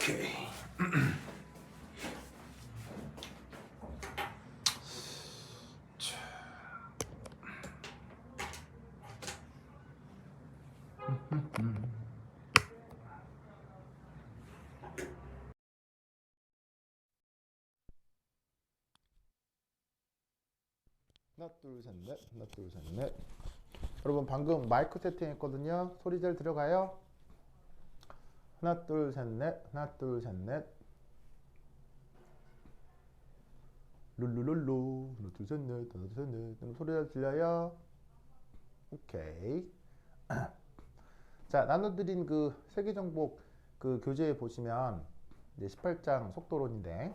오케이. 하나 둘 셋 넷, 하나 둘 셋 넷. 여러분 방금 마이크 세팅했거든요. 소리 잘 들어가요? 하나 둘 셋 넷, 하나 둘 셋 넷. 룰루룰루. 하나 둘 셋 넷, 하나 둘 셋 넷. 소리 잘 들려요? 오케이. 자, 나눠드린 그 세계정복 그 교재에 보시면 이제 18장 속도론인데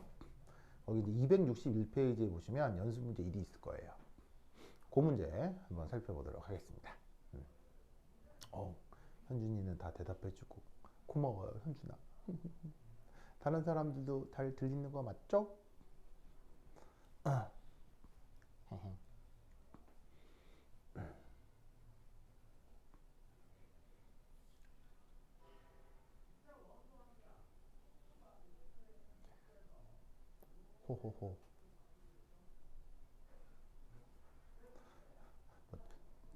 거기 이제 261페이지에 보시면 연습 문제 1이 있을 거예요. 그 문제 한번 살펴보도록 하겠습니다. 현준이는 다 대답해주고 고마워요, 현준아. 다른 사람들도 잘 들리는 거 맞죠? 호호호.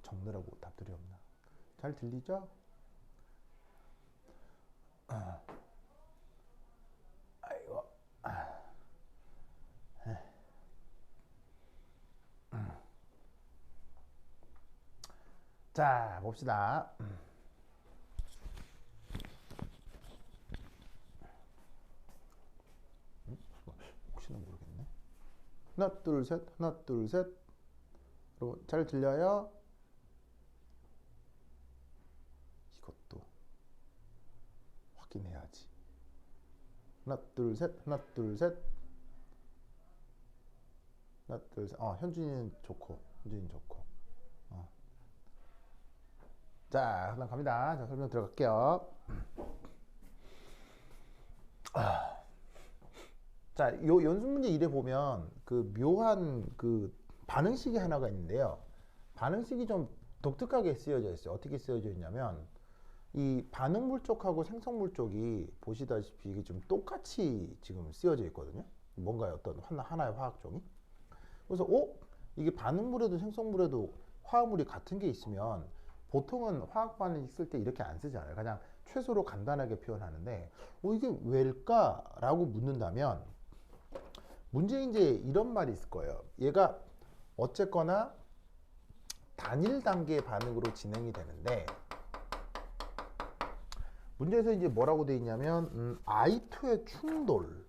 적느라고 답들이 없나? 잘 들리죠? 아이고. 자, 봅시다. 혹시나 모르겠네. 하나, 둘, 셋. 하나, 둘, 셋. 여러분, 잘 들려요? 이것도 확인해야지. 하나, 둘, 셋. 하나, 둘, 셋. 하나, 둘, 셋. 현준이는 좋고. 현준이는 좋고. 자, 그다음 갑니다. 자, 설명 들어갈게요. 자, 요 연습 문제 1에 보면 그 묘한 그 반응식이 하나가 있는데요. 반응식이 좀 독특하게 쓰여져 있어요. 어떻게 쓰여져 있냐면 이 반응물 쪽하고 생성물 쪽이 보시다시피 이게 좀 똑같이 지금 쓰여져 있거든요. 뭔가요? 어떤 하나의 화학종이. 그래서 이게 반응물에도 생성물에도 화합물이 같은 게 있으면 보통은 화학 반응식 쓸 때 이렇게 안 쓰잖아요. 그냥 최소로 간단하게 표현하는데 이게 왜일까라고 묻는다면 문제에 이제 이런 말이 있을 거예요. 얘가 어쨌거나 단일 단계 반응으로 진행이 되는데 문제에서 이제 뭐라고 돼 있냐면 I2의 충돌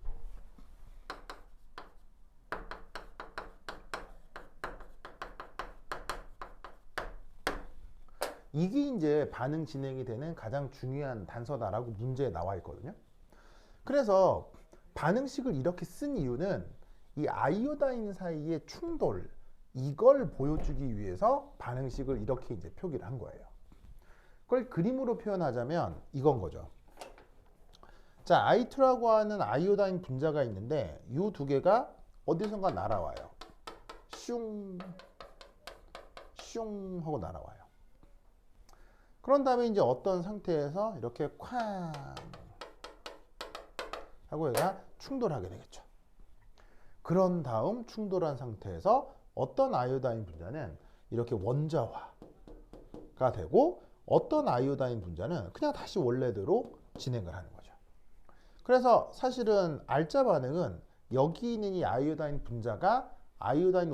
이게 이제 반응 진행이 되는 가장 중요한 단서다라고 문제에 나와 있거든요. 그래서 반응식을 이렇게 쓴 이유는 이 아이오다인 사이의 충돌 이걸 보여주기 위해서 반응식을 이렇게 이제 표기를 한 거예요. 그걸 그림으로 표현하자면 이건 거죠. 자, I2라고 하는 아이오다인 분자가 있는데 이 두 개가 어디선가 날아와요. 슝, 슝 하고 날아와요. 그런 다음에 이제 어떤 상태에서 이렇게 쾅 하고 얘가 충돌하게 되겠죠. 그런 다음 충돌한 상태에서 어떤 아이오다인 분자는 이렇게 원자화가 되고 어떤 아이오다인 분자는 그냥 다시 원래대로 진행을 하는 거죠. 그래서 사실은 알자 반응은 여기 있는 이 아이오다인 분자가 아이오다인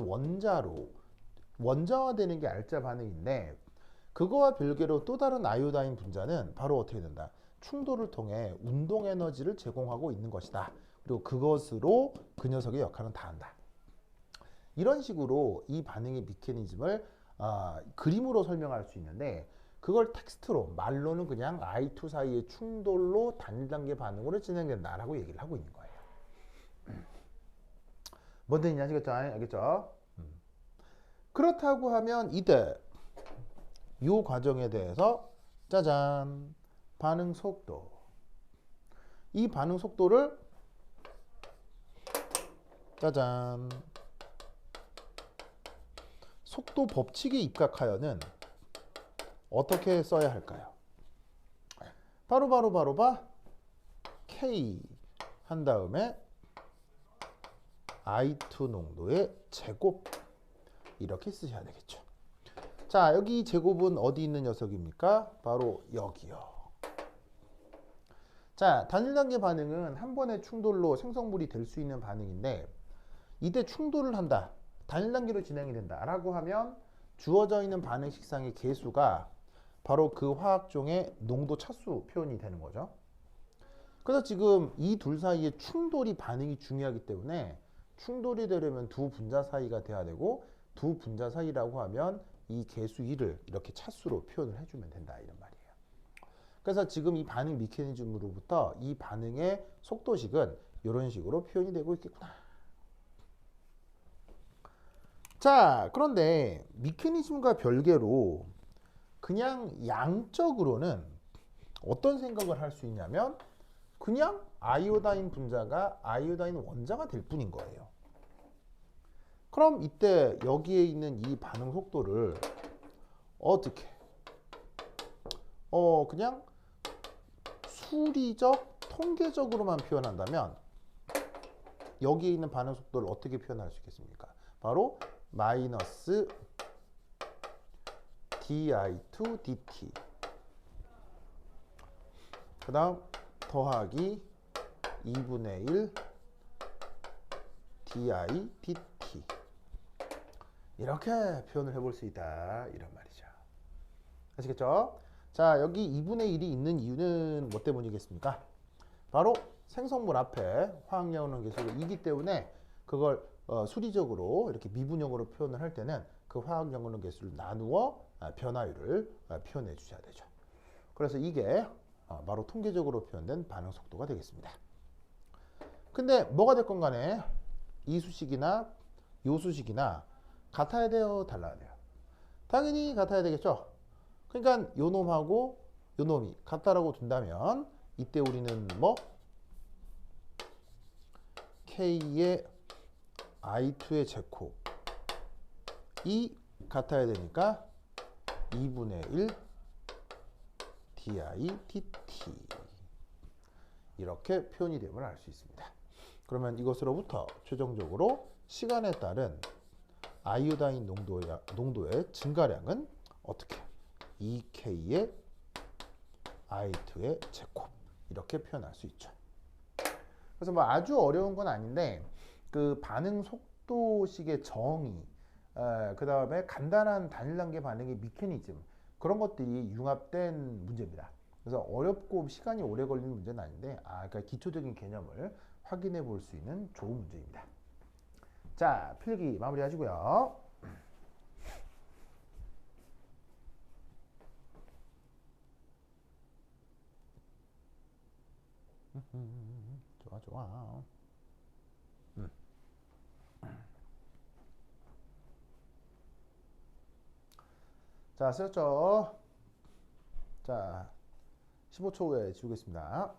원자화되는 게 알자 반응인데 그거와 별개로 또 다른 아이오다인 분자는 바로 어떻게 된다? 충돌을 통해 운동 에너지를 제공하고 있는 것이다. 그리고 그것으로 그 녀석의 역할은 다 한다. 이런 식으로 이 반응의 메커니즘을 그림으로 설명할 수 있는데 그걸 텍스트로 말로는 그냥 I2 사이의 충돌로 단일 단계 반응으로 진행된다라고 얘기를 하고 있는 거예요. 뭔 뜻인지 아시겠죠? 알겠죠? 그렇다고 하면 이때 이 과정에 대해서 짜잔 반응 속도 이 반응 속도를 짜잔 속도 법칙에 입각하여는 어떻게 써야 할까요? 바로 K 한 다음에 I2 농도의 제곱 이렇게 쓰셔야 되겠죠. 자, 여기 제곱은 어디 있는 녀석입니까? 바로 여기요. 자, 단일 단계 반응은 한 번의 충돌로 생성물이 될 수 있는 반응인데 이때 충돌을 한다. 단일 단계로 진행이 된다. 라고 하면 주어져 있는 반응식상의 개수가 바로 그 화학종의 농도 차수 표현이 되는 거죠. 그래서 지금 이 둘 사이의 충돌이 반응이 중요하기 때문에 충돌이 되려면 두 분자 사이가 돼야 되고 두 분자 사이라고 하면 이 개수 1을 이렇게 차수로 표현을 해주면 된다 이런 말이에요. 그래서 지금 이 반응 메커니즘으로부터 이 반응의 속도식은 이런 식으로 표현이 되고 있겠구나. 자, 그런데 메커니즘과 별개로 그냥 양적으로는 어떤 생각을 할 수 있냐면 그냥 아이오다인 분자가 아이오다인 원자가 될 뿐인 거예요. 그럼 이때 여기에 있는 이 반응 속도를 어떻게 그냥 수리적 통계적으로만 표현한다면 여기에 있는 반응 속도를 어떻게 표현할 수 있겠습니까? 바로 마이너스 di2 dt 그 다음 더하기 2분의 1 di dt 이렇게 표현을 해볼 수 있다 이런 말이죠. 아시겠죠? 자, 여기 2분의 1이 있는 이유는 뭐 때문이겠습니까? 바로 생성물 앞에 화학연원 개수가 2기 때문에 그걸 수리적으로 이렇게 미분형으로 표현을 할 때는 그 화학연원 개수를 나누어 변화율을 표현해 주셔야 되죠. 그래서 이게 바로 통계적으로 표현된 반응 속도가 되겠습니다. 근데 뭐가 됐건 간에 이 수식이나 요 수식이나 같아야 돼요, 달라야 돼요? 당연히 같아야 되겠죠. 그러니까 요 놈하고 요 놈이 같다라고 둔다면 이때 우리는 뭐 K의 I2의 제곱이 같아야 되니까 2분의 1 di dt 이렇게 표현이 됨을 알 수 있습니다. 그러면 이것으로부터 최종적으로 시간에 따른 아이오다인 농도의 증가량은 어떻게? 2K의 I2의 제곱 이렇게 표현할 수 있죠. 그래서 뭐 아주 어려운 건 아닌데 그 반응 속도식의 정의 그 다음에 간단한 단일 단계 반응의 메커니즘 그런 것들이 융합된 문제입니다. 그래서 어렵고 시간이 오래 걸리는 문제는 아닌데 그러니까 기초적인 개념을 확인해 볼 수 있는 좋은 문제입니다. 자, 필기 마무리 하시고요. 좋아 좋아. 자, 쓰였죠? 자, 15초 후에 지우겠습니다.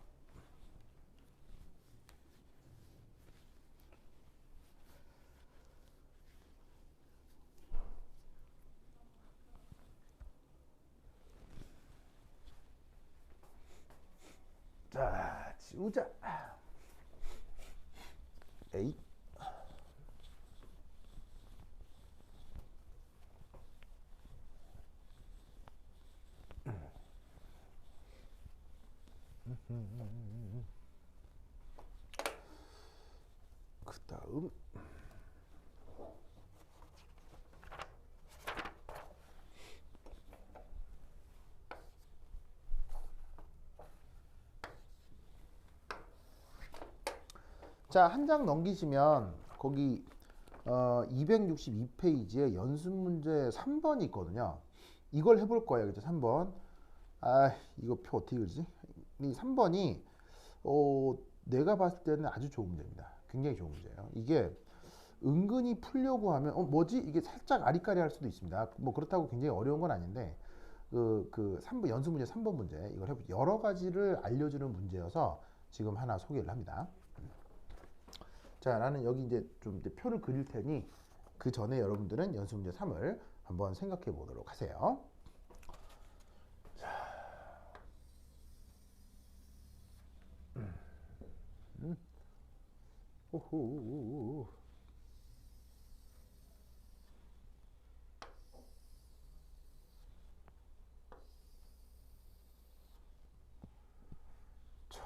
자, 지우자. 에이. 그 다음 자, 한 장 넘기시면 거기 262페이지에 연습 문제 3번이 있거든요. 이걸 해볼 거예요. 그죠? 3번. 이거 표 어떻게 그리지? 이 3번이 내가 봤을 때는 아주 좋은 문제입니다. 굉장히 좋은 문제예요. 이게 은근히 풀려고 하면 뭐지? 이게 살짝 아리까리 할 수도 있습니다. 뭐 그렇다고 굉장히 어려운 건 아닌데 그 3번 연습 문제 3번 문제 이걸 여러 가지를 알려주는 문제여서 지금 하나 소개를 합니다. 자, 나는 여기 이제 좀 이제 표를 그릴 테니 그 전에 여러분들은 연습 문제 3을 한번 생각해 보도록 하세요. 호호. 자,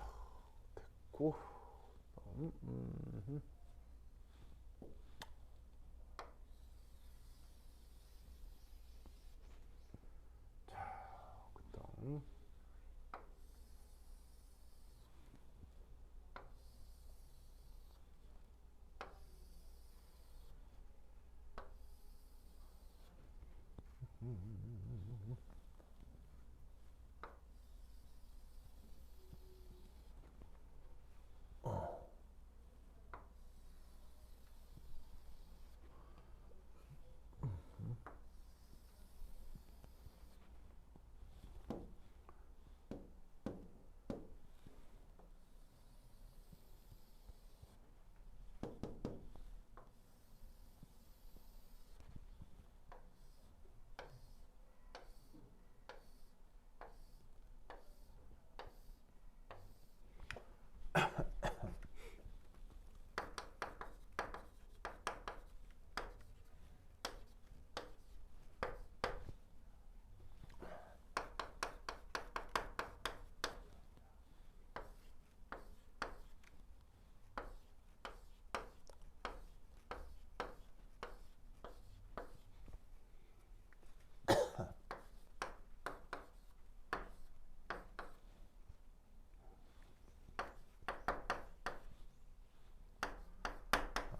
됐고. 자, 그다음.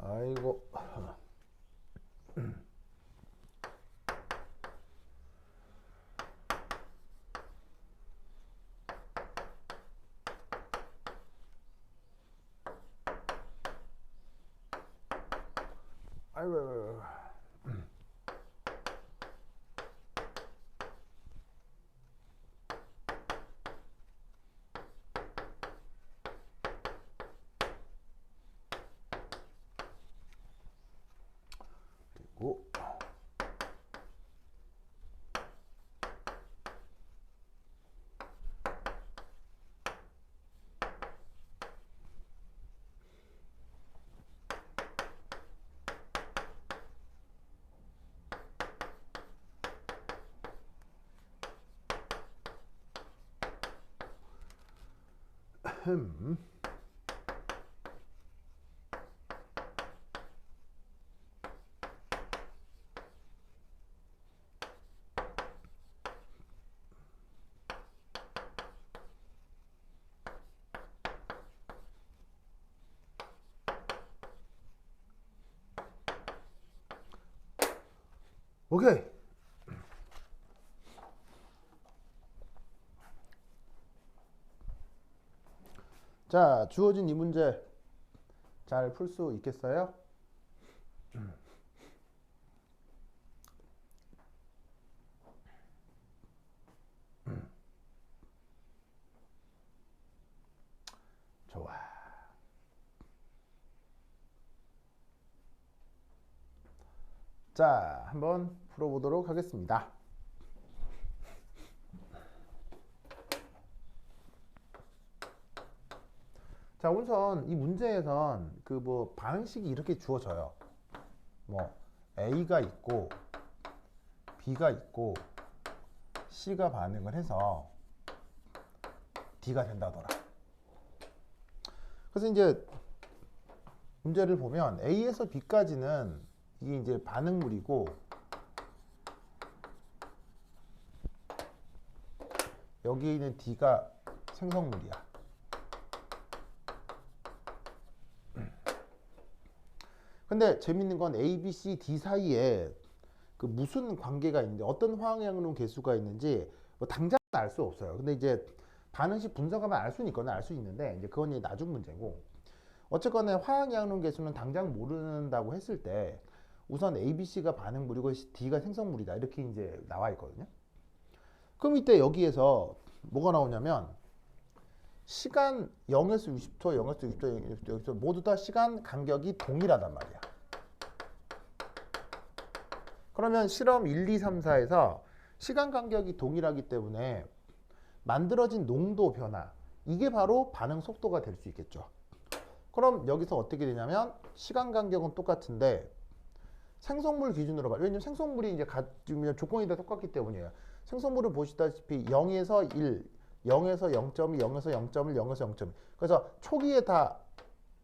아이고. 아이고. 그리고 오케이. 자, 주어진 이 문제 잘 풀 수 있겠어요? 좋아. 자, 한번 풀어보도록 하겠습니다. 자, 우선 이 문제에선 그 뭐 반응식이 이렇게 주어져요. 뭐 A가 있고 B가 있고 C가 반응을 해서 D가 된다더라. 그래서 이제 문제를 보면 A에서 B까지는 이게 이제 반응물이고 여기에 있는 D가 생성물이야. 근데 재밌는 건 A, B, C, D 사이에 그 무슨 관계가 있는데 어떤 화학양론 개수가 있는지 뭐 당장 알 수 없어요. 근데 이제 반응식 분석하면 알 수는 있거나 알 수 있는데 이제 그건 이제 나중 문제고 어쨌거나 화학양론 개수는 당장 모른다고 했을 때 우선 A, B, C가 반응물이고 D가 생성물이다 이렇게 이제 나와 있거든요. 그럼 이때 여기에서 뭐가 나오냐면 시간 0에서 60초, 0에서 60초, 0에서 모두 다 시간 간격이 동일하단 말이야. 그러면 실험 1, 2, 3, 4에서 시간 간격이 동일하기 때문에 만들어진 농도 변화 이게 바로 반응 속도가 될 수 있겠죠. 그럼 여기서 어떻게 되냐면 시간 간격은 똑같은데 생성물 기준으로 봐. 왜냐면 생성물이 이제 지금 조건이 다 똑같기 때문이에요. 생성물을 보시다시피 0에서 1, 0에서 0.2, 0에서 0.1, 0에서 0.2. 그래서 초기에 다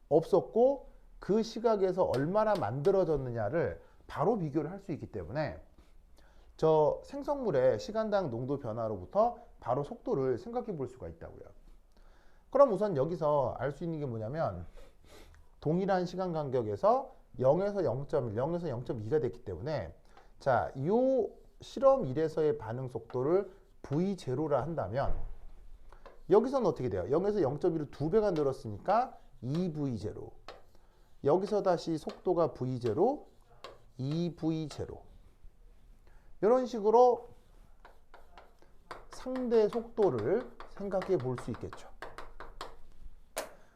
없었고 그 시각에서 얼마나 만들어졌느냐를 바로 비교를 할 수 있기 때문에 저 생성물의 시간당 농도 변화로부터 바로 속도를 생각해 볼 수가 있다고요. 그럼 우선 여기서 알 수 있는 게 뭐냐면 동일한 시간 간격에서 0에서 0.1, 0에서 0.2가 됐기 때문에 자, 이 실험 1에서의 반응 속도를 V0라 한다면 여기서는 어떻게 돼요? 0에서 0.1로 2배가 늘었으니까 2V0. 여기서 다시 속도가 V0, 2V0. 이런 식으로 상대 속도를 생각해 볼 수 있겠죠.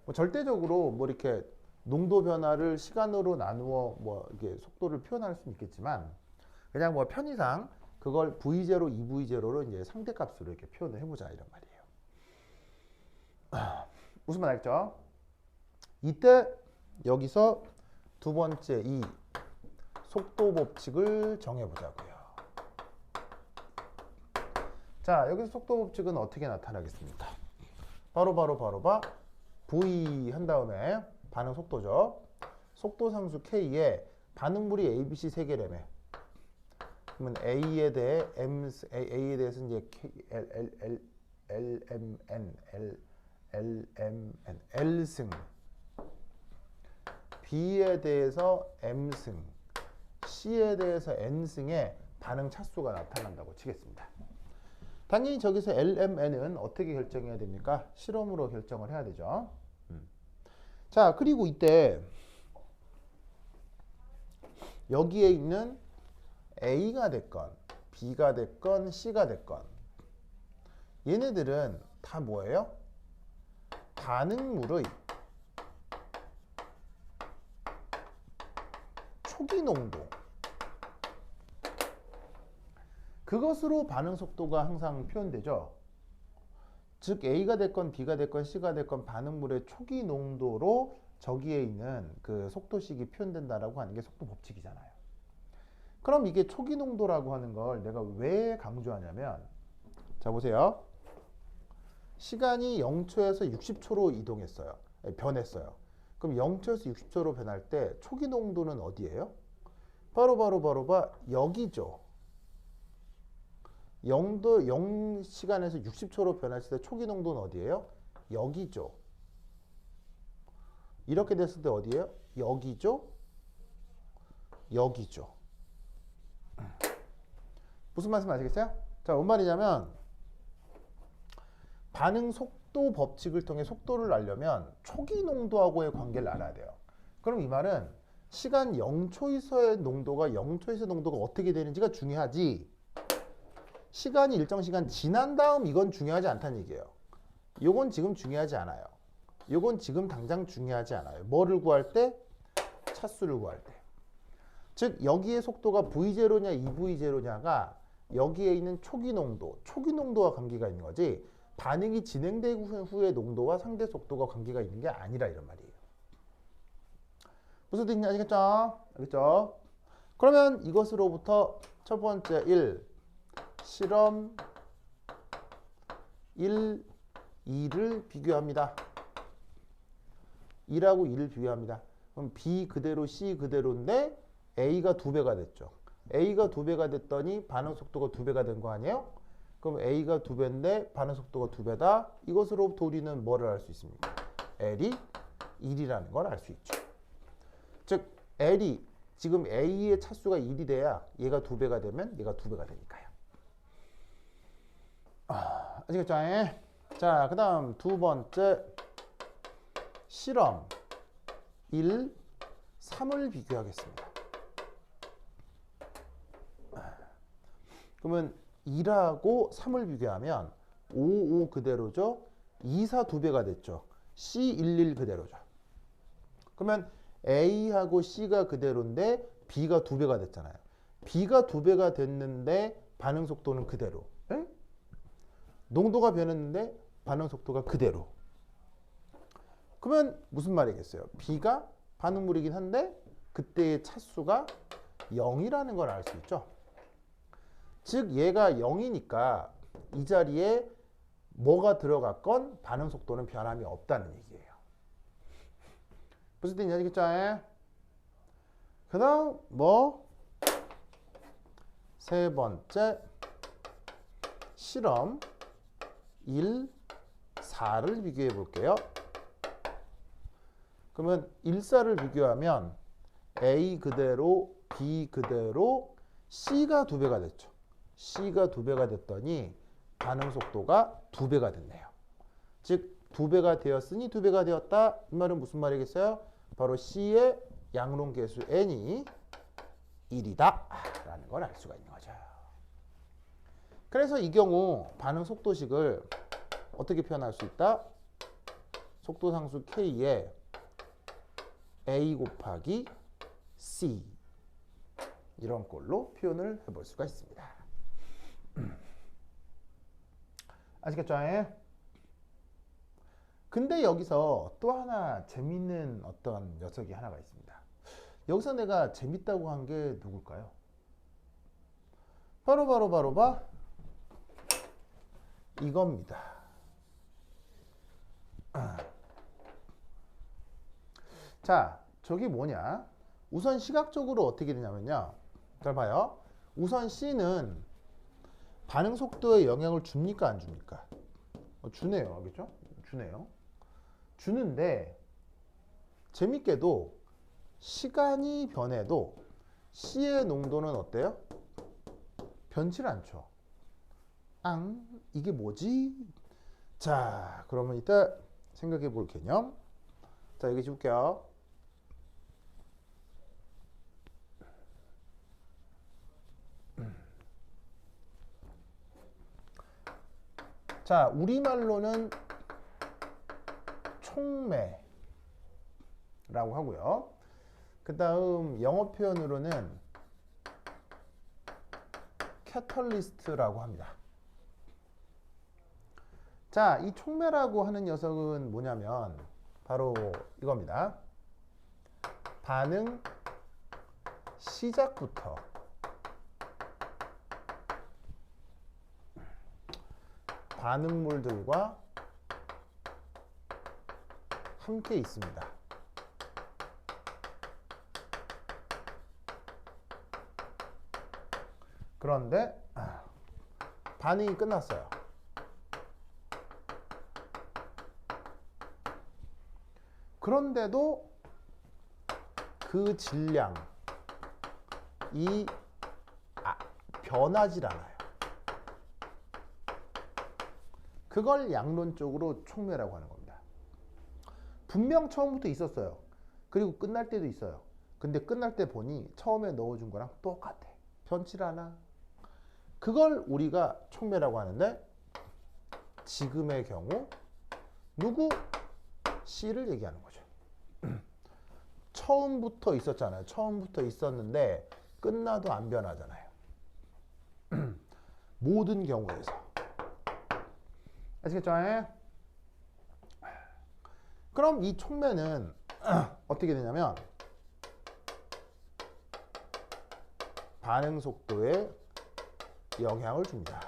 뭐 절대적으로 뭐 이렇게 농도 변화를 시간으로 나누어 뭐 이게 속도를 표현할 수는 있겠지만 그냥 뭐 편의상 그걸 V0, 2V0로 이제 상대값으로 이렇게 표현을 해보자 이런 말이에요. 무슨 말 알겠죠? 이때 여기서 두 번째 이 속도 법칙을 정해보자고요. 자, 여기서 속도 법칙은 어떻게 나타나겠습니까? 바로 V 한 다음에 반응 속도죠. 속도 상수 K에 반응물이 A, B, C 세 개라며. 그러면 A에 대해서 이제 K, L승. B에 대해서 M승. C에 대해서 N승의 반응 차수가 나타난다고 치겠습니다. 당연히 저기서 LMN은 어떻게 결정해야 됩니까? 실험으로 결정을 해야 되죠. 자, 그리고 이때 여기에 있는 A가 됐건 B가 됐건 C가 됐건 얘네들은 다 뭐예요? 반응물의 초기 농도, 그것으로 반응 속도가 항상 표현되죠. 즉 A가 됐건 B가 됐건 C가 됐건 반응물의 초기 농도로 저기에 있는 그 속도식이 표현된다라고 하는 게 속도 법칙이잖아요. 그럼 이게 초기 농도라고 하는 걸 내가 왜 강조하냐면 자 보세요. 시간이 0초에서 60초로 이동했어요. 변했어요. 그럼 0초에서 60초로 변할 때 초기 농도는 어디예요? 바로 여기죠. 0시간에서 60초로 변했을 때 초기 농도는 어디예요? 여기죠. 이렇게 됐을 때 어디예요? 여기죠. 여기죠. 무슨 말씀 아시겠어요? 자, 뭔 말이냐면 반응 속도 법칙을 통해 속도를 알려면 초기 농도하고의 관계를 알아야 돼요. 그럼 이 말은 시간 0초에서의 농도가 0초에서의 농도가 어떻게 되는지가 중요하지, 시간이 일정 시간 지난 다음 이건 중요하지 않다는 얘기예요. 요건 지금 중요하지 않아요. 요건 지금 당장 중요하지 않아요. 뭐를 구할 때? 차수를 구할 때. 즉 여기의 속도가 V0냐 2V0냐가 여기에 있는 초기 농도와 관계가 있는 거지 반응이 진행되고 후의 농도와 상대 속도가 관계가 있는 게 아니라 이런 말이에요. 무슨 뜻인지 아시겠죠? 알겠죠? 그러면 이것으로부터 첫 번째 1 실험 1, 2를 비교합니다. 2하고 2를 비교합니다. 그럼 B 그대로 C 그대로인데 A가 2배가 됐죠. A가 2배가 됐더니 반응 속도가 2배가 된 거 아니에요? 그럼 A가 2배인데 반응 속도가 2배다. 이것으로부터 우리는 뭐를 알 수 있습니까? L이 1이라는 걸 알 수 있죠. 즉 L이 지금 A의 차수가 1이 돼야 얘가 2배가 되면 얘가 2배가 되니까요. 아시겠죠? 자, 그 다음 두 번째 실험 1, 3을 비교하겠습니다. 그러면 2하고 3을 비교하면 5, 5 그대로죠. 2, 4 2배가 됐죠. C, 1, 1 그대로죠. 그러면 A하고 C가 그대로인데 B가 2배가 됐잖아요. B가 2배가 됐는데 반응 속도는 그대로. 에? 농도가 변했는데 반응 속도가 그대로. 그러면 무슨 말이겠어요? B가 반응물이긴 한데 그때의 차수가 0이라는 걸 알 수 있죠. 즉 얘가 0이니까 이 자리에 뭐가 들어갔건 반응 속도는 변함이 없다는 얘기예요. 무슨 뜻인지 아시겠죠? 그 다음 세 번째 실험 1, 4를 비교해 볼게요. 그러면 1, 4를 비교하면 A 그대로 B 그대로 C가 2배가 됐죠. C가 2배가 됐더니 반응 속도가 2배가 됐네요. 즉 2배가 되었으니 2배가 되었다. 이 말은 무슨 말이겠어요? 바로 C의 양론 계수 n이 1이다 라는 걸 알 수가 있는 거죠. 그래서 이 경우 반응 속도식을 어떻게 표현할 수 있다? 속도상수 K에 A 곱하기 C 이런 꼴로 표현을 해볼 수가 있습니다. 아시겠죠? 근데 여기서 또 하나 재밌는 어떤 녀석이 하나가 있습니다. 여기서 내가 재밌다고 한 게 누굴까요? 바로 이겁니다. 자, 저기 뭐냐? 우선 시각적으로 어떻게 되냐면요. 잘 봐요. 우선 C는 반응 속도에 영향을 줍니까? 안 줍니까? 주네요. 알겠죠? 주네요. 주는데 재밌게도 시간이 변해도 C의 농도는 어때요? 변치 않죠. 이게 뭐지? 자, 그러면 이따 생각해 볼 개념. 자, 여기 줄게요. 자, 우리말로는 촉매라고 하고요. 그 다음 영어 표현으로는 캐털리스트라고 합니다. 자, 이 촉매라고 하는 녀석은 뭐냐면 바로 이겁니다. 반응 시작부터 반응물들과 함께 있습니다. 그런데 반응이 끝났어요. 그런데도 그 질량이 변하질 않아요. 그걸 양론적으로 촉매라고 하는 겁니다. 분명 처음부터 있었어요. 그리고 끝날 때도 있어요. 근데 끝날 때 보니 처음에 넣어준 거랑 똑같아. 변치 않아. 그걸 우리가 촉매라고 하는데 지금의 경우 누구? C를 얘기하는 거죠. 처음부터 있었잖아요. 처음부터 있었는데 끝나도 안 변하잖아요. 모든 경우에서. 아시겠죠? 그럼 이 촉매는 어떻게 되냐면 반응 속도에 영향을 줍니다.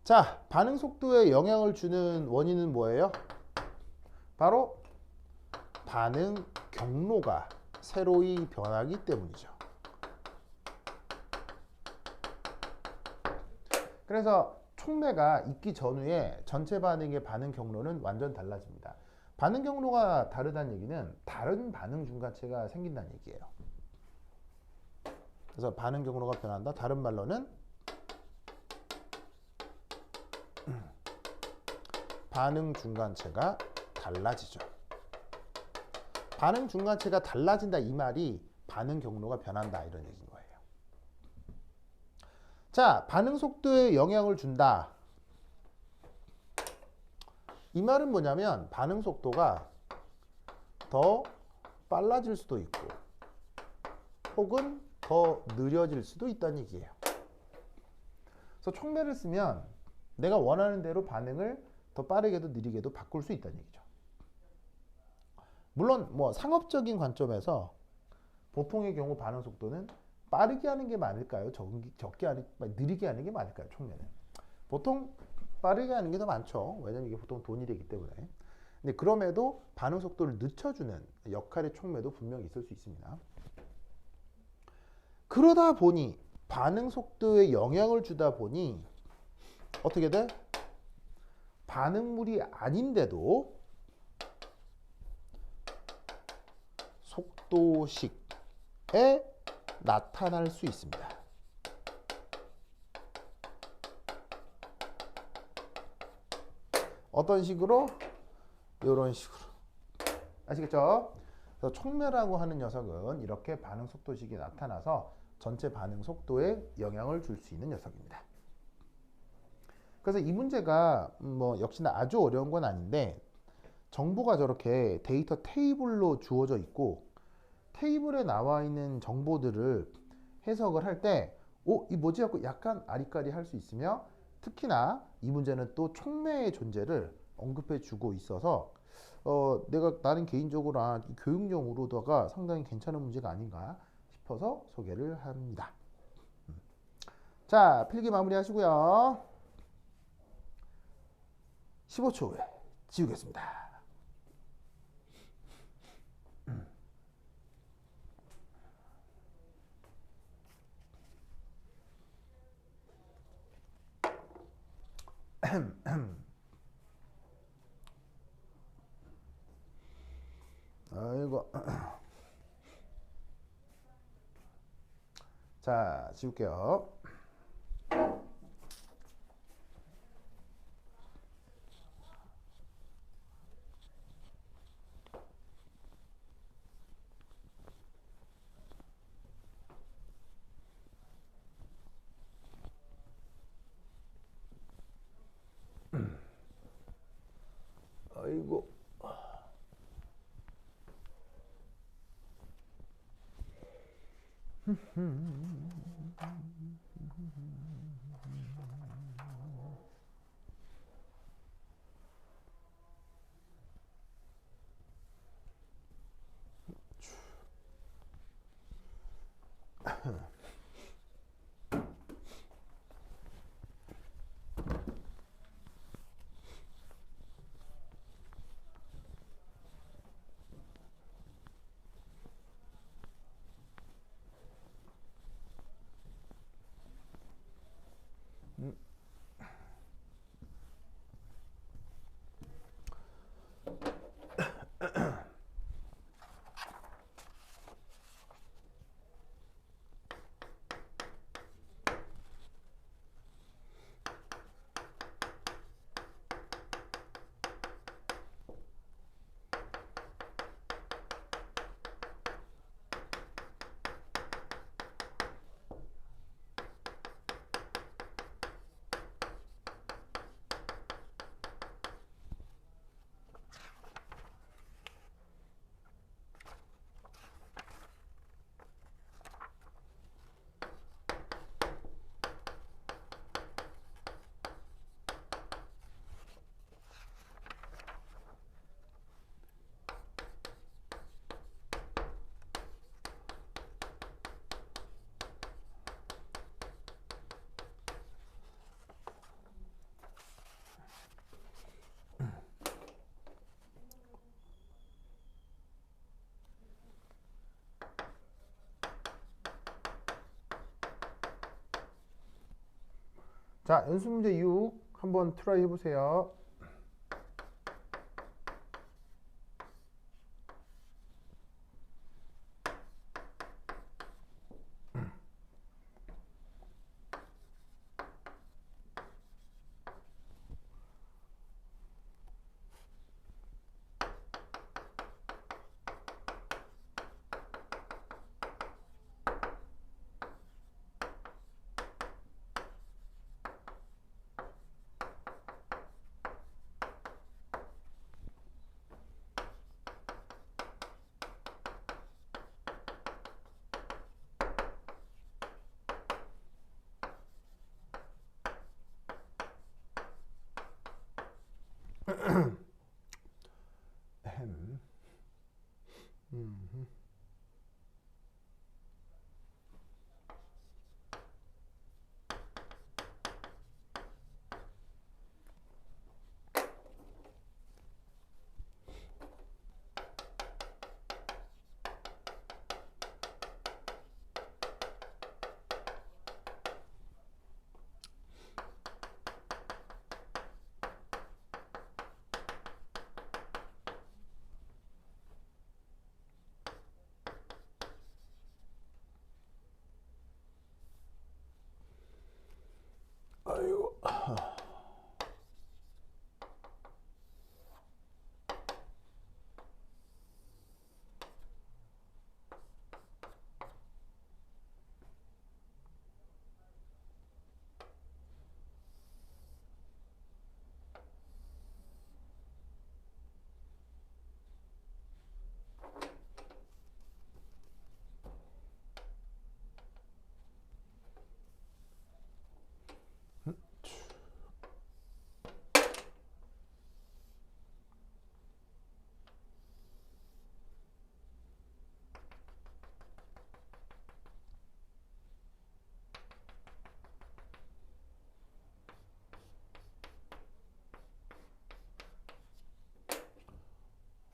자, 반응 속도에 영향을 주는 원인은 뭐예요? 바로 반응 경로가 새로이 변하기 때문이죠. 그래서 촉매가 있기 전후에 전체 반응의 반응 경로는 완전 달라집니다. 반응 경로가 다르다는 얘기는 다른 반응 중간체가 생긴다는 얘기예요. 그래서 반응 경로가 변한다. 다른 말로는 반응 중간체가 달라지죠. 반응 중간체가 달라진다 이 말이 반응 경로가 변한다 이런 얘기인 거예요. 자, 반응 속도에 영향을 준다. 이 말은 뭐냐면 반응 속도가 더 빨라질 수도 있고 혹은 더 느려질 수도 있다는 얘기예요. 그래서 촉매를 쓰면 내가 원하는 대로 반응을 더 빠르게도 느리게도 바꿀 수 있다는 얘기죠. 물론 뭐 상업적인 관점에서 보통의 경우 반응 속도는 빠르게 하는 게 많을까요? 적게 하는, 느리게 하는 게 많을까요? 촉매는 보통 빠르게 하는 게 더 많죠. 왜냐면 이게 보통 돈이 되기 때문에. 근데 그럼에도 반응 속도를 늦춰주는 역할의 촉매도 분명히 있을 수 있습니다. 그러다 보니 반응 속도에 영향을 주다 보니 어떻게 돼? 반응물이 아닌데도 속도식에 나타날 수 있습니다. 어떤 식으로? 이런 식으로. 아시겠죠? 그래서 촉매라고 하는 녀석은 이렇게 반응 속도식이 나타나서 전체 반응 속도에 영향을 줄 수 있는 녀석입니다. 그래서 이 문제가 뭐 역시나 아주 어려운 건 아닌데 정보가 저렇게 데이터 테이블로 주어져 있고 테이블에 나와 있는 정보들을 해석을 할 때 이 뭐지? 하고 약간 아리까리 할 수 있으며 특히나 이 문제는 또 촉매의 존재를 언급해 주고 있어서 나는 개인적으로 교육용으로다가 상당히 괜찮은 문제가 아닌가 싶어서 소개를 합니다. 자, 필기 마무리 하시고요. 15초 후에 지우겠습니다. 아이고. 자, 지울게요. 아이고. 자, 연습 문제 6 한번 트라이 해보세요.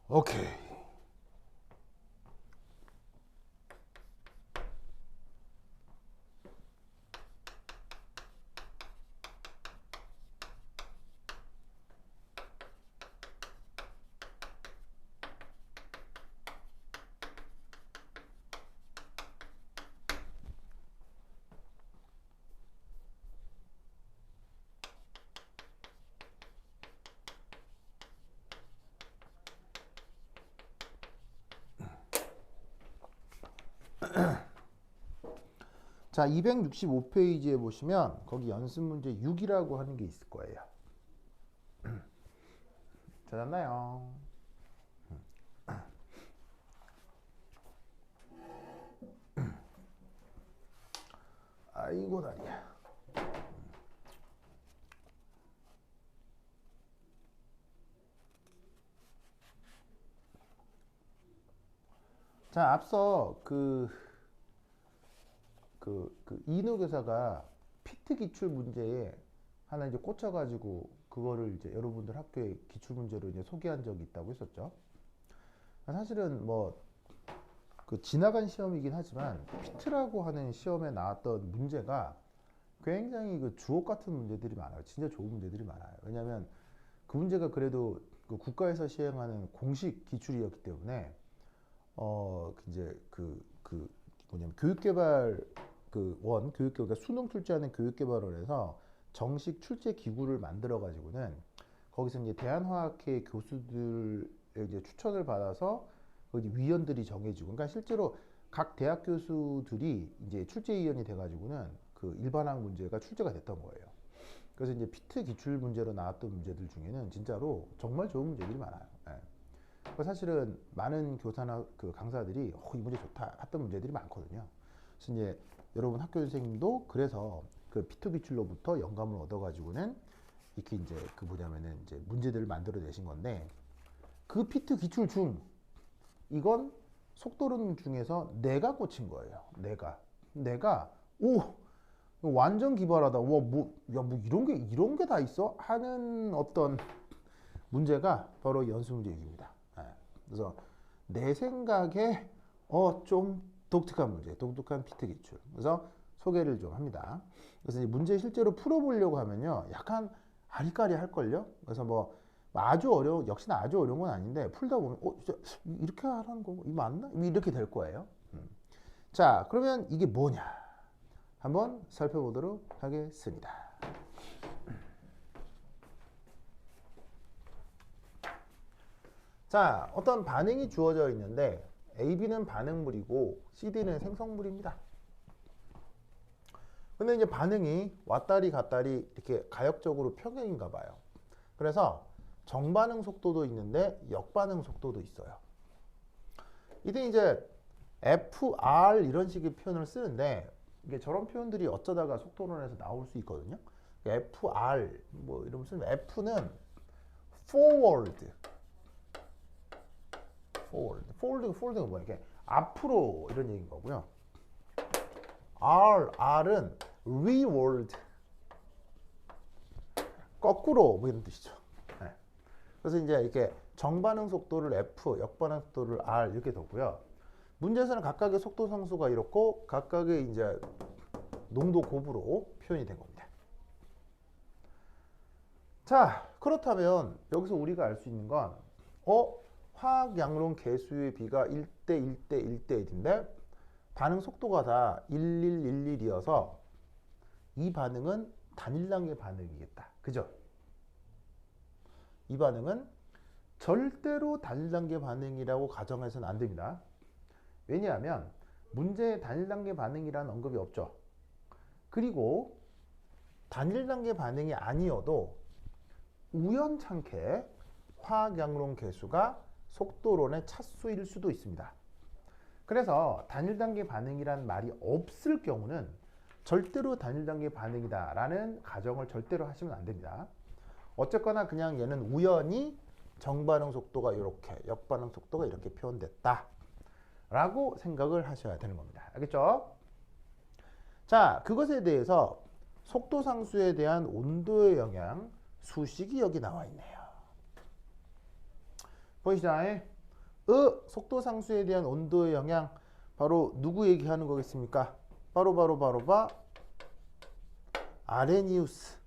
오케이. 자, 265페이지에 보시면 거기 연습 문제 6이라고 하는 게 있을 거예요. 찾았나요? 아이고 다리야. 자, 앞서 이인호 교사가 피트 기출 문제에 하나 이제 꽂혀가지고 그거를 이제 여러분들 학교에 기출 문제로 이제 소개한 적이 있다고 했었죠. 사실은 뭐 그 지나간 시험이긴 하지만 피트라고 하는 시험에 나왔던 문제가 굉장히 그 주옥 같은 문제들이 많아요. 진짜 좋은 문제들이 많아요. 왜냐하면 그 문제가 그래도 그 국가에서 시행하는 공식 기출이었기 때문에 이제 뭐냐면 교육개발 교육개발 수능 출제하는 교육개발원에서 정식 출제 기구를 만들어 가지고는 거기서 이제 대한화학회 교수들의 이제 추천을 받아서 거기 위원들이 정해지고, 그러니까 실제로 각 대학 교수들이 이제 출제위원이 돼가지고는 그 일반학 문제가 출제가 됐던 거예요. 그래서 이제 피트 기출 문제로 나왔던 문제들 중에는 진짜로 정말 좋은 문제들이 많아요. 예. 사실은 많은 교사나 그 강사들이 이 문제 좋다 했던 문제들이 많거든요. 그래서 이제 여러분 학교 선생님도 그래서 그 피트 기출로부터 영감을 얻어가지고는 이렇게 이제 그 뭐냐면은 이제 문제들을 만들어 내신 건데, 그 피트 기출 중 이건 속도론 중에서 내가 꽂힌 거예요. 내가 완전 기발하다. 뭐 이런 게 다 있어? 하는 어떤 문제가 바로 연수 문제입니다. 그래서 내 생각에 좀 독특한 문제, 독특한 피트 기출. 그래서 소개를 좀 합니다. 그래서 이제 문제 실제로 풀어보려고 하면요, 약간 아리까리 할걸요. 그래서 뭐 역시나 아주 어려운 건 아닌데 풀다 보면 진짜 이렇게 하라는 거 이거 맞나? 이렇게 될 거예요. 자, 그러면 이게 뭐냐? 한번 살펴보도록 하겠습니다. 자, 어떤 반응이 주어져 있는데 AB는 반응물이고 CD는 생성물입니다. 근데 이제 반응이 왔다리 갔다리 이렇게 가역적으로 평행인가 봐요. 그래서 정반응 속도도 있는데 역반응 속도도 있어요. 이때 이제 FR 이런 식의 표현을 쓰는데, 이게 저런 표현들이 어쩌다가 속도론에서 나올 수 있거든요. FR 뭐 이러면 쓰면 F는 forward가 뭐야? 이게 앞으로 이런 얘기인 거고요. R은 reward, 거꾸로 뭐 이런 뜻이죠. 네. 그래서 이제 이렇게 정반응 속도를 F, 역반응 속도를 R 이렇게 뒀고요. 문제에서는 각각의 속도 상수가 이렇고 각각의 이제 농도 곱으로 표현이 된 겁니다. 자, 그렇다면 여기서 우리가 알 수 있는 건 화학 양론 개수의 비가 1대 1대 1대 1인데 반응 속도가 다 1111이어서 이 반응은 단일 단계 반응이겠다. 그죠? 이 반응은 절대로 단일 단계 반응이라고 가정해서는 안 됩니다. 왜냐하면 문제에 단일 단계 반응이라는 언급이 없죠. 그리고 단일 단계 반응이 아니어도 우연찮게 화학양론 계수가 속도론의 차수일 수도 있습니다. 그래서 단일 단계 반응이란 말이 없을 경우는 절대로 단일 단계 반응이다 라는 가정을 절대로 하시면 안 됩니다. 어쨌거나 그냥 얘는 우연히 정반응 속도가 이렇게, 역반응 속도가 이렇게 표현됐다 라고 생각을 하셔야 되는 겁니다. 알겠죠? 자, 그것에 대해서 속도 상수에 대한 온도의 영향 수식이 여기 나와 있네요. 보이시죠? 속도 상수에 대한 온도의 영향 바로 누구 얘기하는 거겠습니까? 바로 아레니우스.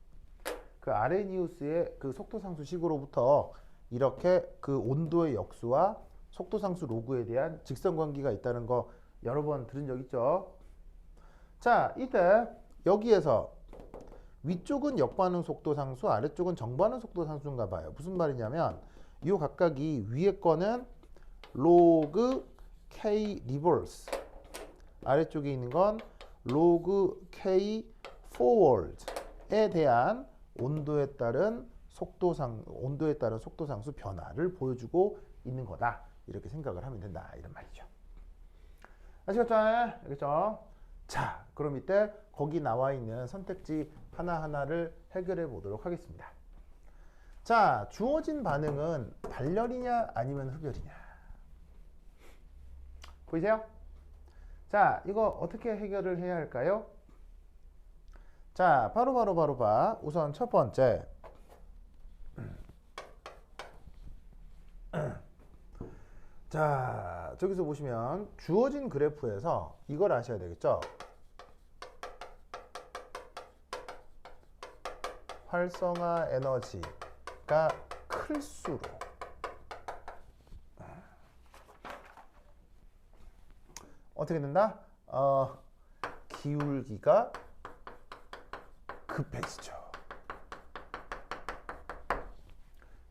그 아레니우스의 그 속도 상수 식으로부터 이렇게 그 온도의 역수와 속도 상수 로그에 대한 직선 관계가 있다는 거 여러 번 들은 적 있죠? 자, 이때 여기에서 위쪽은 역반응 속도 상수, 아래쪽은 정반응 속도 상수인가 봐요. 무슨 말이냐면 이 각각이 위에 거는 로그 K 리버스, 아래쪽에 있는 건 로그 K 포워드에 대한 온도에 따른 속도 상수 변화를 보여주고 있는 거다. 이렇게 생각을 하면 된다. 이런 말이죠. 아시겠죠? 알겠죠? 자, 그럼 이때 거기 나와 있는 선택지 하나하나를 해결해 보도록 하겠습니다. 자, 주어진 반응은 발열이냐 아니면 흡열이냐. 보이세요? 자, 이거 어떻게 해결을 해야 할까요? 자, 바로 봐. 우선 첫 번째. 자, 저기서 보시면 주어진 그래프에서 이걸 아셔야 되겠죠? 활성화 에너지가 클수록 어떻게 된다? 기울기가 급해지죠.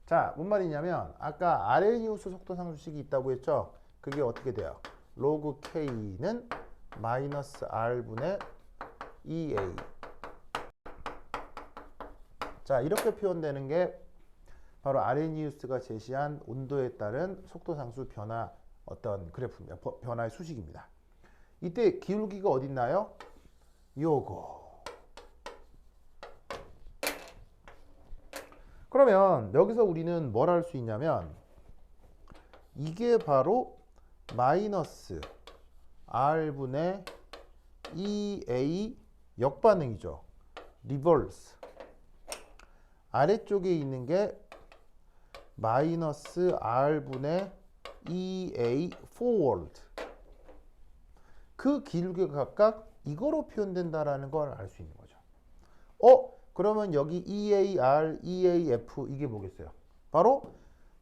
자, 뭔 말이냐면 아까 아레니우스 속도 상수식이 있다고 했죠? 그게 어떻게 돼요? 로그 K는 마이너스 R분의 EA. 자, 이렇게 표현되는 게 바로 아레니우스가 제시한 온도에 따른 속도 상수 변화 어떤 그래프입니다. 변화의 수식입니다. 이때 기울기가 어디 있나요? 요거. 그러면 여기서 우리는 뭘 할 수 있냐면 이게 바로 마이너스 R분의 EA 역반응이죠. 리버스. 아래쪽에 있는 게 마이너스 R분의 EA forward. 그 기울기가 각각 이거로 표현된다라는 걸 알 수 있는 거죠. 그러면 여기 EAR, EAF 이게 뭐겠어요? 바로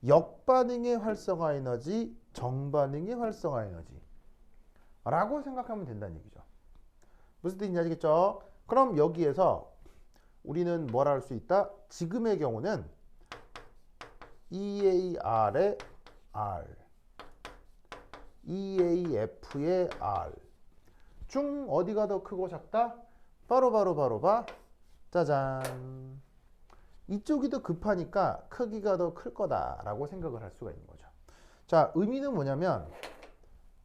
역반응의 활성화 에너지, 정반응의 활성화 에너지 라고 생각하면 된다는 얘기죠. 무슨 뜻인지 아시겠죠? 그럼 여기에서 우리는 뭘 할 수 있다? 지금의 경우는 EAR의 R, EAF의 R 중 어디가 더 크고 작다? 바로 짜잔. 이쪽이 더 급하니까 크기가 더 클 거다라고 생각을 할 수가 있는 거죠. 자, 의미는 뭐냐면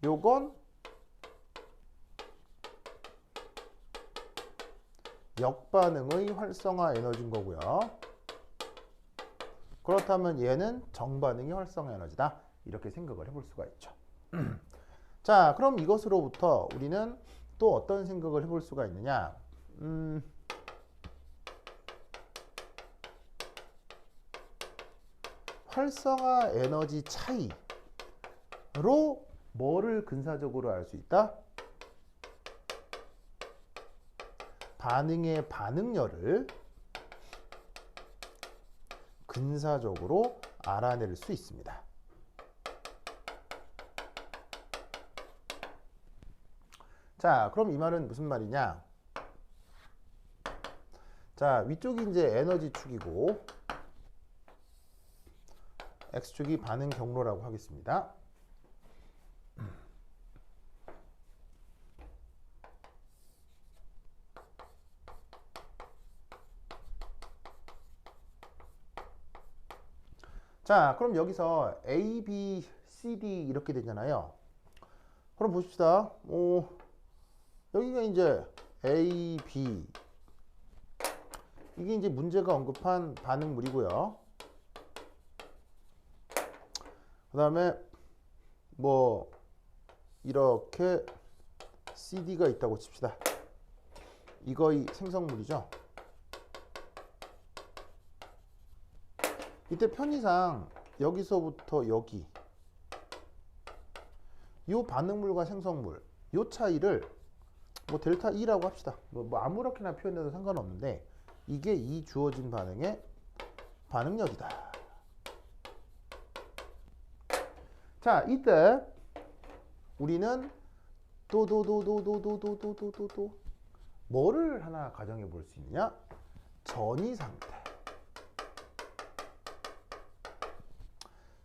요건 역반응의 활성화 에너지인 거고요. 그렇다면 얘는 정반응의 활성화 에너지다. 이렇게 생각을 해볼 수가 있죠. 자, 그럼 이것으로부터 우리는 또 어떤 생각을 해볼 수가 있느냐? 활성화 에너지 차이로 뭐를 근사적으로 알 수 있다? 반응의 반응열을 근사적으로 알아낼 수 있습니다. 자, 그럼 이 말은 무슨 말이냐? 자, 위쪽이 이제 에너지 축이고 x축이 반응 경로라고 하겠습니다. 자, 그럼 여기서 A, B, C, D 이렇게 되잖아요. 그럼 보십시다. 여기가 이제 A, B 이게 이제 문제가 언급한 반응물이고요. 그 다음에 뭐 이렇게 CD가 있다고 칩시다. 이거의 생성물이죠. 이때 편의상 여기서부터 여기 이 반응물과 생성물 이 차이를 뭐 델타 E라고 합시다. 뭐 아무렇게나 표현해도 상관없는데 이게 이 주어진 반응의 반응력이다. 자, 이때 우리는 또 뭐를 하나 가정해 볼 수 있느냐? 전이 상태.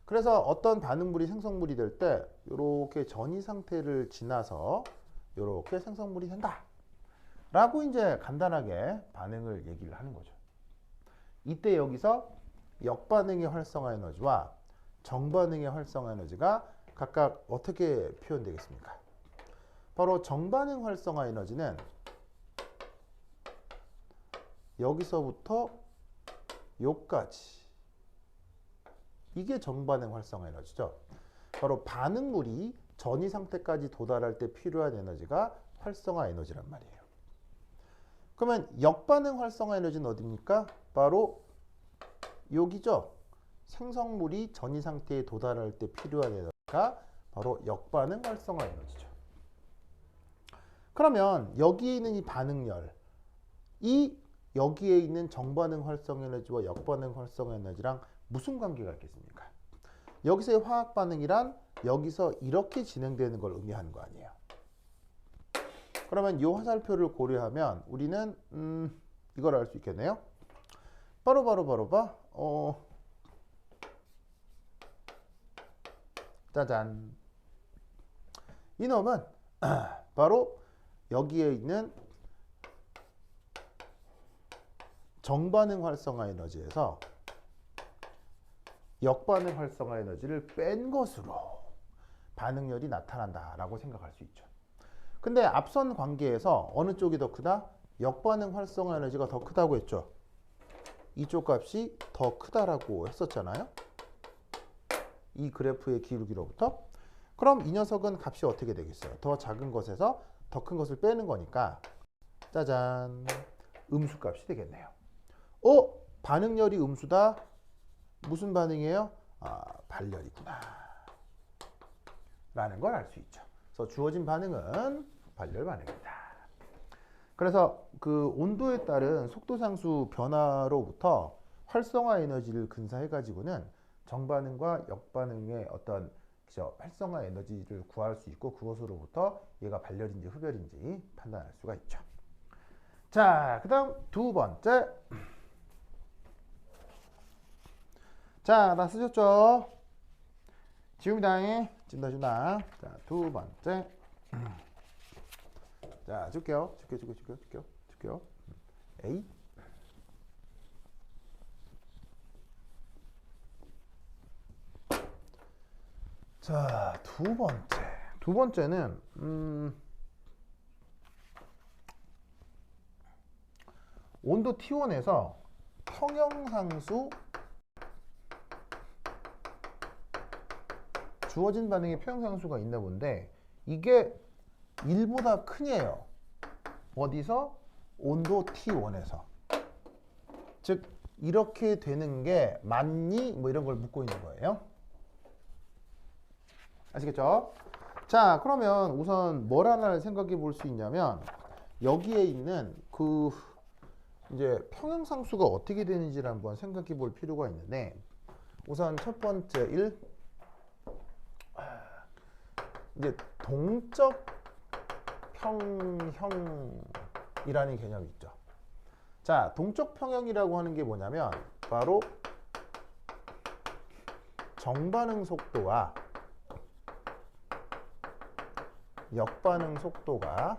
그래서 어떤 반응물이 생성물이 될 때 이렇게 전이 상태를 지나서 이렇게 생성물이 된다 라고 이제 간단하게 반응을 얘기를 하는 거죠. 이때 여기서 역반응의 활성화 에너지와 정반응의 활성화 에너지가 각각 어떻게 표현되겠습니까? 바로 정반응 활성화 에너지는 여기서부터 여기까지 이게 정반응 활성화 에너지죠. 바로 반응물이 전이 상태까지 도달할 때 필요한 에너지가 활성화 에너지란 말이에요. 그러면 역반응 활성화 에너지는 어디입니까? 바로 여기죠. 생성물이 전이 상태에 도달할 때 필요한 에너지가 바로 역반응 활성화 에너지죠. 그러면 여기에 있는 이 반응열, 이 여기에 있는 정반응 활성화 에너지와 역반응 활성화 에너지랑 무슨 관계가 있겠습니까? 여기서의 화학 반응이란 여기서 이렇게 진행되는 걸 의미하는 거 아니에요. 그러면 이 화살표를 고려하면 우리는 이걸 알 수 있겠네요. 바로 짜잔. 이놈은 바로 여기에 있는 정반응 활성화 에너지에서 역반응 활성화 에너지를 뺀 것으로 반응열이 나타난다라고 생각할 수 있죠. 근데 앞선 관계에서 어느 쪽이 더 크다? 역반응 활성화 에너지가 더 크다고 했죠. 이쪽 값이 더 크다라고 했었잖아요. 이 그래프의 기울기로부터. 그럼 이 녀석은 값이 어떻게 되겠어요? 더 작은 것에서 더 큰 것을 빼는 거니까 짜잔, 음수 값이 되겠네요. 반응열이 음수다. 무슨 반응이에요? 발열이구나 라는 걸 알 수 있죠. 그래서 주어진 반응은 발열 반응입니다. 그래서 그 온도에 따른 속도 상수 변화로부터 활성화 에너지를 근사해 가지고는 정반응과 역반응의 어떤 활성화 에너지를 구할 수 있고 그것으로부터 얘가 발열인지 흡열인지 판단할 수가 있죠. 자, 그 다음 두 번째. 자, 다 쓰셨죠? 지웁니다. 준다. 자, 두 번째. 자, 줄게요. A. 자, 두 번째. 두 번째는 온도 T1에서 평형상수 주어진 반응의 평형상수가 있나 본데 이게 1보다 크네요. 어디서? 온도 T1에서. 즉 이렇게 되는 게 맞니? 뭐 이런 걸 묻고 있는 거예요. 아시겠죠? 자, 그러면 우선 뭘 하나를 생각해 볼 수 있냐면 여기에 있는 그 이제 평형상수가 어떻게 되는지를 한번 생각해 볼 필요가 있는데 우선 첫 번째 1 이제 동적 평형이라는 개념이 있죠. 자, 동적 평형이라고 하는 게 뭐냐면 바로 정반응 속도와 역반응 속도가